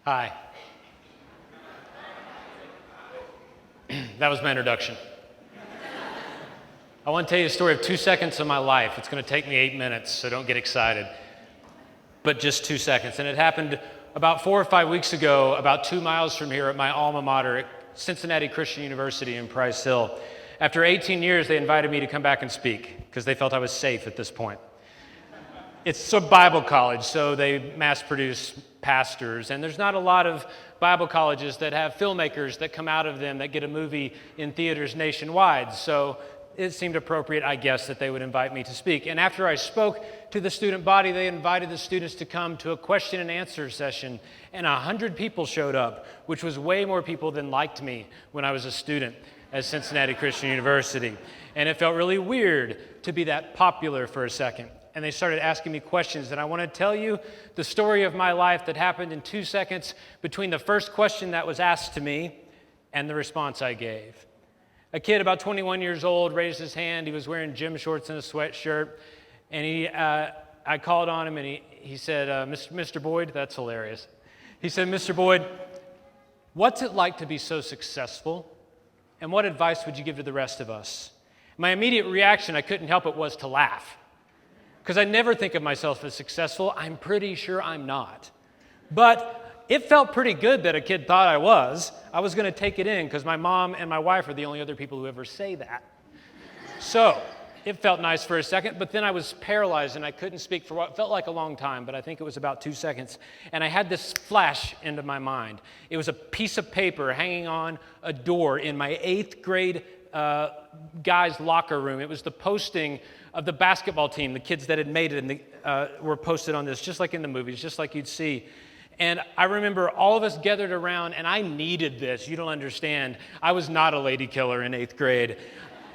Hi. That was my introduction. I want to tell you a story of 2 seconds of my life. It's going to take me 8 minutes, so don't get excited. But just 2 seconds. And it happened about 4 or 5 weeks ago, about 2 miles from here at my alma mater at Cincinnati Christian University in Price Hill. After 18 years, they invited me to come back and speak because they felt I was safe at this point. It's a Bible college, so they mass produce pastors, and there's not a lot of Bible colleges that have filmmakers that come out of them that get a movie in theaters nationwide. So it seemed appropriate, I guess, that they would invite me to speak. And after I spoke to the student body, they invited the students to come to a question and answer session, and 100 people showed up, which was way more people than liked me when I was a student at Cincinnati Christian University. And it felt really weird to be that popular for a second. And they started asking me questions, and I want to tell you the story of my life that happened in 2 seconds between the first question that was asked to me and the response I gave. A kid about 21 years old raised his hand. He was wearing gym shorts and a sweatshirt, and I called on him, and he said, Mr. Boyd, that's hilarious. He said, Mr. Boyd, what's it like to be so successful, and what advice would you give to the rest of us? My immediate reaction, I couldn't help it, was to laugh. Because I never think of myself as successful. I'm pretty sure I'm not. But it felt pretty good that a kid thought I was. I was going to take it in because my mom and my wife are the only other people who ever say that. So it felt nice for a second, but then I was paralyzed and I couldn't speak for what felt like a long time, but I think it was about 2 seconds. And I had this flash into my mind. It was a piece of paper hanging on a door in my 8th grade guy's locker room. It was the posting of the basketball team, the kids that had made it, and were posted on this, just like in the movies, just like you'd see. And I remember all of us gathered around, and I needed this. You don't understand. I was not a lady killer in 8th grade.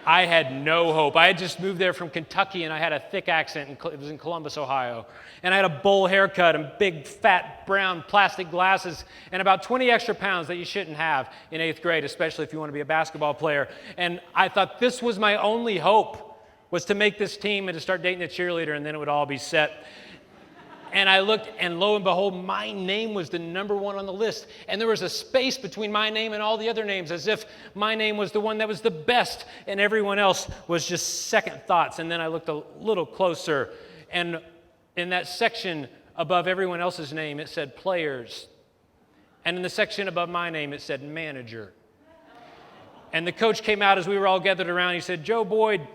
I had no hope. I had just moved there from Kentucky, and I had a thick accent. It was in Columbus, Ohio. And I had a bowl haircut and big, fat, brown plastic glasses and about 20 extra pounds that you shouldn't have in 8th grade, especially if you want to be a basketball player. And I thought this was my only hope, was to make this team and to start dating a cheerleader, and then it would all be set. And I looked, and lo and behold, my name was the number one on the list. And there was a space between my name and all the other names, as if my name was the one that was the best, and everyone else was just second thoughts. And then I looked a little closer, and in that section above everyone else's name, it said players. And in the section above my name, it said manager. And the coach came out as we were all gathered around. He said, Joe Boyd,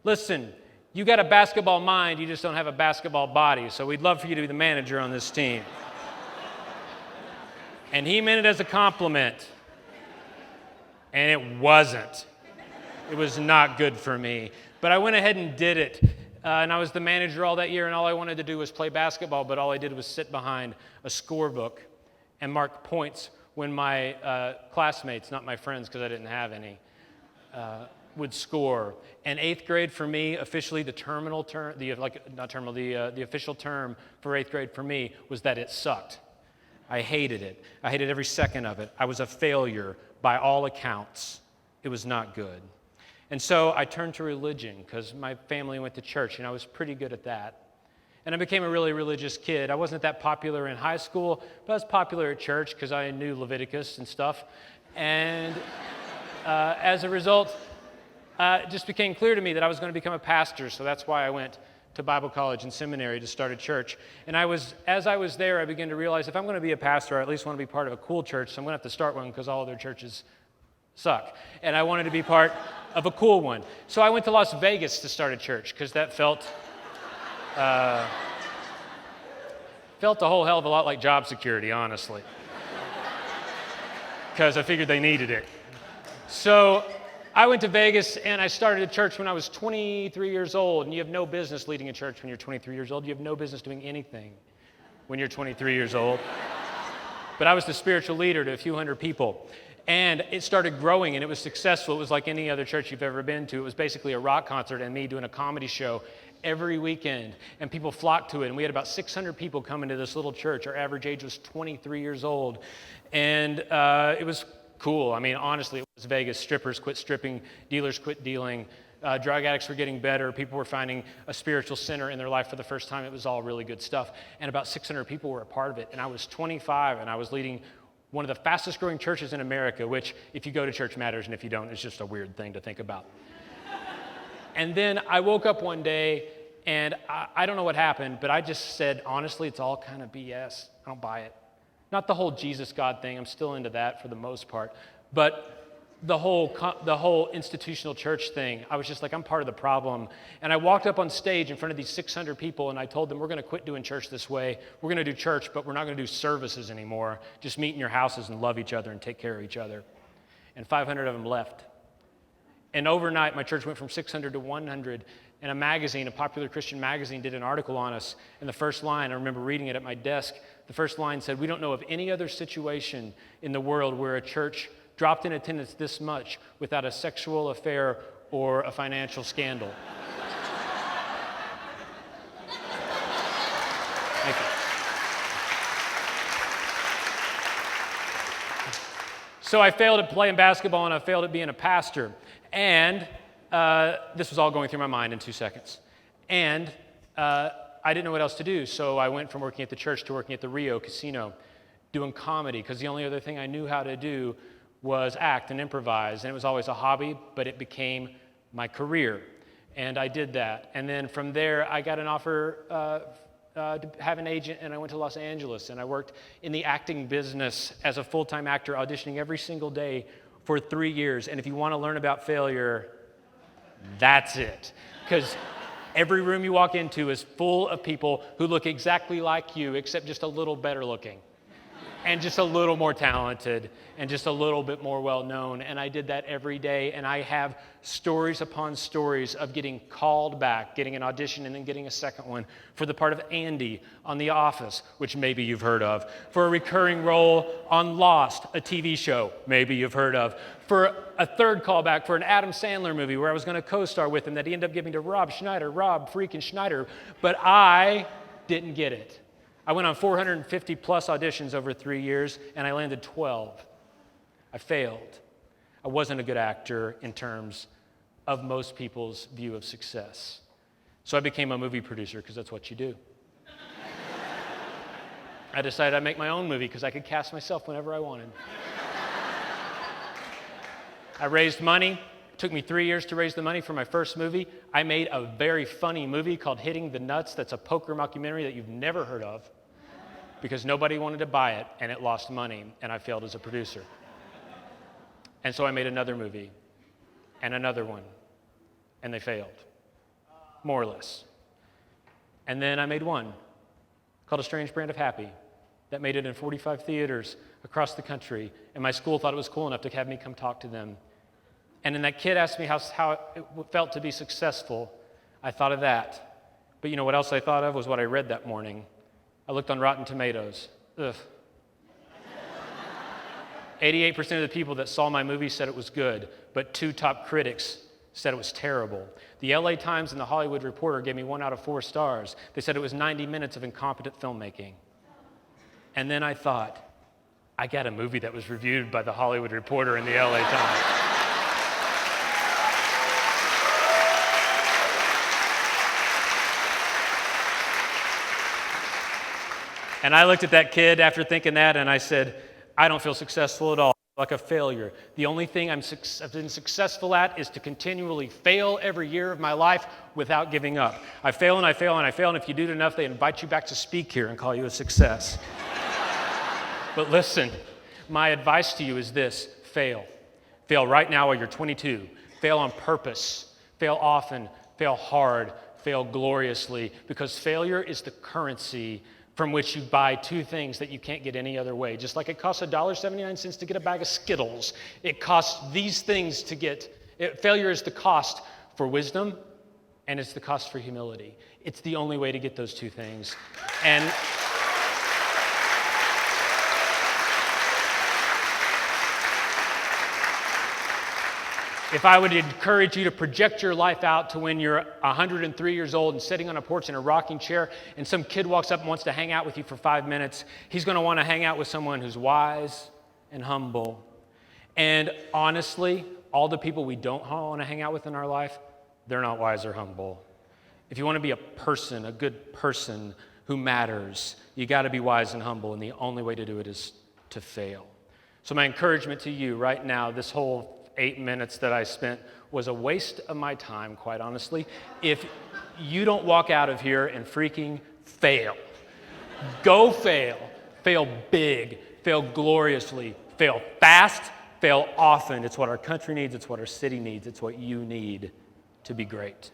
listen, you got a basketball mind, you just don't have a basketball body, so we'd love for you to be the manager on this team. And he meant it as a compliment, and it wasn't. It was not good for me. But I went ahead and did it, and I was the manager all that year, and all I wanted to do was play basketball, but all I did was sit behind a scorebook and mark points when my classmates, not my friends because I didn't have any, would score. And 8th grade for me, officially the official term for 8th grade for me was that it sucked. I hated it. I hated every second of it. I was a failure by all accounts. It was not good. And so I turned to religion because my family went to church and I was pretty good at that. And I became a really religious kid. I wasn't that popular in high school, but I was popular at church because I knew Leviticus and stuff. And as a result, it just became clear to me that I was going to become a pastor, so that's why I went to Bible college and seminary to start a church. And as I was there, I began to realize if I'm going to be a pastor, I at least want to be part of a cool church, so I'm going to have to start one because all other churches suck. And I wanted to be part of a cool one. So I went to Las Vegas to start a church because that felt a whole hell of a lot like job security, honestly. Because I figured they needed it. So I went to Vegas and I started a church when I was 23 years old, and you have no business leading a church when you're 23 years old. You have no business doing anything when you're 23 years old. But I was the spiritual leader to a few hundred people, and it started growing and it was successful. It was like any other church you've ever been to. It was basically a rock concert and me doing a comedy show every weekend, and people flocked to it, and we had about 600 people coming to this little church. Our average age was 23 years old, and it was cool. I mean, honestly, it was Vegas. Strippers quit stripping, dealers quit dealing, Drug addicts were getting better. People were finding a spiritual center in their life for the first time. It was all really good stuff. And about 600 people were a part of it. And I was 25, and I was leading one of the fastest growing churches in America, which if you go to church matters, and if you don't, it's just a weird thing to think about. And then I woke up one day, and I don't know what happened, but I just said, honestly, it's all kind of BS. I don't buy it. Not the whole Jesus God thing. I'm still into that for the most part. But the whole institutional church thing, I was just like, I'm part of the problem. And I walked up on stage in front of these 600 people, and I told them, we're going to quit doing church this way. We're going to do church, but we're not going to do services anymore. Just meet in your houses and love each other and take care of each other. And 500 of them left. And overnight, my church went from 600 to 100. And a magazine, a popular Christian magazine, did an article on us. And the first line, I remember reading it at my desk, the first line said, we don't know of any other situation in the world where a church dropped in attendance this much without a sexual affair or a financial scandal. Thank you. So I failed at playing basketball, and I failed at being a pastor. And this was all going through my mind in 2 seconds. And I didn't know what else to do, so I went from working at the church to working at the Rio Casino, doing comedy, because the only other thing I knew how to do was act and improvise, and it was always a hobby, but it became my career, and I did that. And then from there, I got an offer to have an agent, and I went to Los Angeles, and I worked in the acting business as a full-time actor, auditioning every single day for 3 years. And if you want to learn about failure, that's it, because every room you walk into is full of people who look exactly like you, except just a little better looking, and just a little more talented, and just a little bit more well-known. And I did that every day, and I have stories upon stories of getting called back, getting an audition, and then getting a second one for the part of Andy on The Office, which maybe you've heard of, for a recurring role on Lost, a TV show maybe you've heard of, for a third callback for an Adam Sandler movie where I was going to co-star with him that he ended up giving to Rob freaking Schneider, but I didn't get it. I went on 450 plus auditions over 3 years, and I landed 12. I failed. I wasn't a good actor in terms of most people's view of success. So I became a movie producer, because that's what you do. I decided I'd make my own movie because I could cast myself whenever I wanted. I raised money. It took me 3 years to raise the money for my first movie. I made a very funny movie called Hitting the Nuts. That's a poker mockumentary that you've never heard of, because nobody wanted to buy it, and it lost money, and I failed as a producer. And so I made another movie, and another one, and they failed, more or less. And then I made one called A Strange Brand of Happy that made it in 45 theaters across the country, and my school thought it was cool enough to have me come talk to them. And then that kid asked me how it felt to be successful. I thought of that. But you know what else I thought of was what I read that morning. I looked on Rotten Tomatoes. Ugh. 88% of the people that saw my movie said it was good, but 2 top critics said it was terrible. The LA Times and the Hollywood Reporter gave me 1 out of 4 stars. They said it was 90 minutes of incompetent filmmaking. And then I thought, I got a movie that was reviewed by the Hollywood Reporter and the LA Times. And I looked at that kid after thinking that, and I said, I don't feel successful at all, like a failure. The only thing I've been successful at is to continually fail every year of my life without giving up. I fail and I fail and I fail, and if you do it enough, they invite you back to speak here and call you a success. But listen, my advice to you is this: fail. Fail right now while you're 22. Fail on purpose. Fail often. Fail hard. Fail gloriously, because failure is the currency from which you buy 2 things that you can't get any other way. Just like it costs $1.79 to get a bag of Skittles, it costs these things to get, failure is the cost for wisdom, and it's the cost for humility. It's the only way to get those 2 things. And if I would encourage you to project your life out to when you're 103 years old and sitting on a porch in a rocking chair, and some kid walks up and wants to hang out with you for 5 minutes, he's going to want to hang out with someone who's wise and humble. And honestly, all the people we don't want to hang out with in our life, they're not wise or humble. If you want to be a person, a good person who matters, you got to be wise and humble, and the only way to do it is to fail. So my encouragement to you right now, this whole 8 minutes that I spent was a waste of my time, quite honestly, if you don't walk out of here and freaking fail. Go fail. Fail big. Fail gloriously. Fail fast. Fail often. It's what our country needs. It's what our city needs. It's what you need to be great.